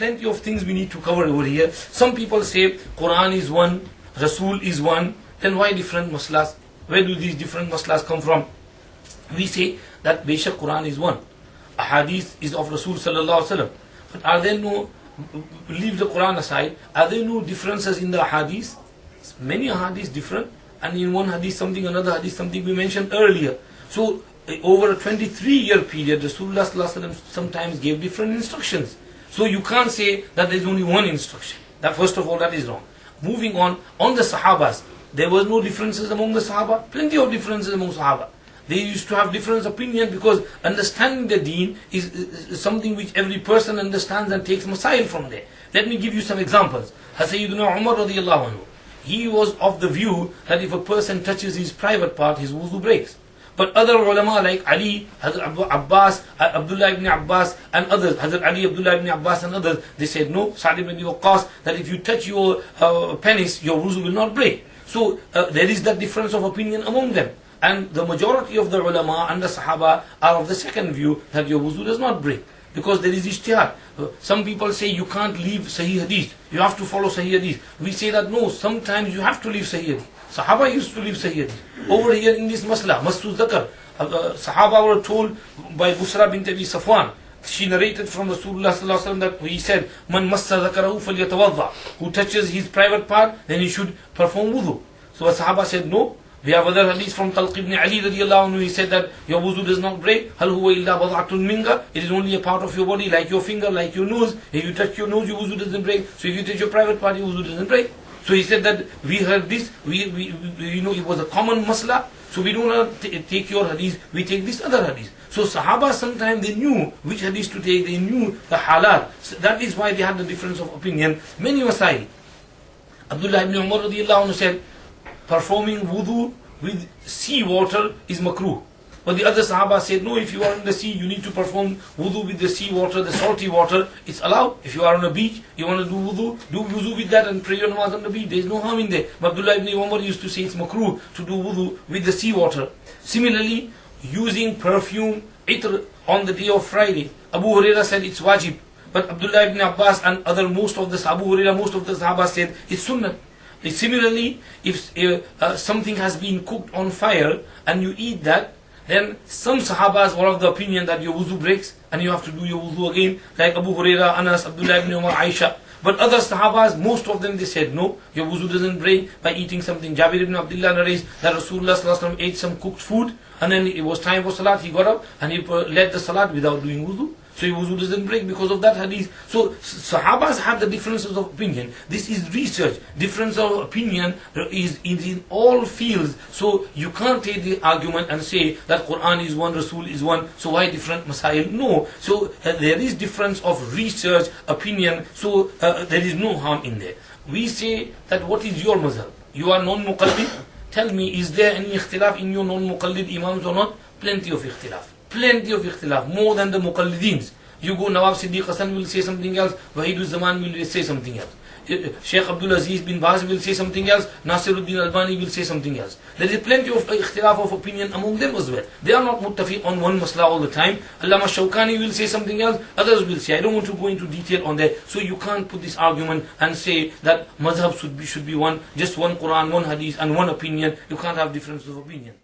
plenty of things we need to cover over here. Some people say Qur'an is one, Rasul is one. Then why different maslas? Where do these different maslas come from? We say that Beshak Qur'an is one. A hadith is of Rasul sallallahu alaihi wasallam. But are there no, leave the Qur'an aside, are there no differences in the hadith? Many hadiths different, and in one hadith something, another hadith something we mentioned earlier. So over a 23-year period, Rasulullah sallallahu alaihi wasallam sometimes gave different instructions. So you can't say that there is only one instruction. That first of all, that is wrong. Moving on the Sahabas, there was no differences among the Sahaba. Plenty of differences among Sahaba. They used to have different opinion because understanding the deen is something which every person understands and takes masail from there. Let me give you some examples. Sayyidina Umar radiyallahu anhu, he was of the view that if a person touches his private part, his wudu breaks. But other ulama like Ali, Hazrat Abbas, Abdullah ibn Abbas and others, Hazrat Ali, Abdullah ibn Abbas and others, they said no, Sa'd ibn Waqqas, that if you touch your penis, your wudu will not break. So there is that difference of opinion among them. And the majority of the ulama and the Sahaba are of the second view that your wudu does not break. Because there is ijtihad. Some people say you can't leave Sahih Hadith. You have to follow Sahih Hadith. We say that no, sometimes you have to leave Sahih Hadith. Sahaba used to leave Sahih Hadith. Over here in this masla, Masu Zakar, Sahaba were told by Busra bint Abi Safwan. She narrated from Rasulullah sallallahu alaihi wasallam that he said, "Man massa zakarahu falyatawadda." Who touches his private part, then he should perform wudu. So the Sahaba said no. We have other hadith from Talq ibn Ali radiyallahu anhu. He said that your wuzu does not break. Hal huwa illa bad'atun minka. It is only a part of your body, like your finger, like your nose. If you touch your nose, your wuzu doesn't break. So if you touch your private part, your wuzu doesn't break. So he said that we heard this. We it was a common masla. So we don't take your hadith. We take this other hadith. So Sahaba sometimes they knew which hadith to take. They knew the halal. So that is why they had the difference of opinion. Many masail. Abdullah ibn Umar radiyallahu anhu said, performing wudu with sea water is makruh. But the other Sahaba said, no, if you are in the sea, you need to perform wudu with the sea water, the salty water. It's allowed. If you are on a beach, you want to do wudu with that and pray your namaz on the beach. There is no harm in there. But Abdullah ibn Umar used to say it's makruh to do wudu with the sea water. Similarly, using perfume, itr, on the day of Friday. Abu Huraira said it's wajib. But Abdullah ibn Abbas and most of the Sahaba said it's sunnah. Similarly, if something has been cooked on fire and you eat that, then some Sahabas were of the opinion that your wuzu breaks and you have to do your wuzu again, like Abu Huraira, Anas, Abdullah ibn Umar, Aisha. But other Sahabas, most of them, they said no, your wuzu doesn't break by eating something. Jabir ibn Abdullah narrates that Rasulullah sallallahu alaihi wasallam ate some cooked food and then it was time for salat, he got up and he led the salat without doing wuzu. So your wuzu doesn't break because of that hadith. So Sahabas have the differences of opinion. This is research. Difference of opinion is in all fields. So you can't take the argument and say that Qur'an is one, Rasul is one, so why different masail? No. So there is difference of research, opinion, so there is no harm in there. We say that what is your mazhab? You are non-muqallid. Tell me, is there any ikhtilaf in your non-muqallid imams or not? Plenty of ikhtilaf. Plenty of ikhtilaf, more than the muqallidins. You go, Nawab Siddiq Hasan will say something else, Wahidul Zaman will say something else. Shaykh Abdul Aziz bin Baz will say something else, Nasiruddin Albani will say something else. There is plenty of ikhtilaf of opinion among them as well. They are not muttafiq on one masla all the time. Allama Shawkani will say something else, others will say. I don't want to go into detail on that. So you can't put this argument and say that mazhab should be one, just one Quran, one hadith and one opinion. You can't have difference of opinion.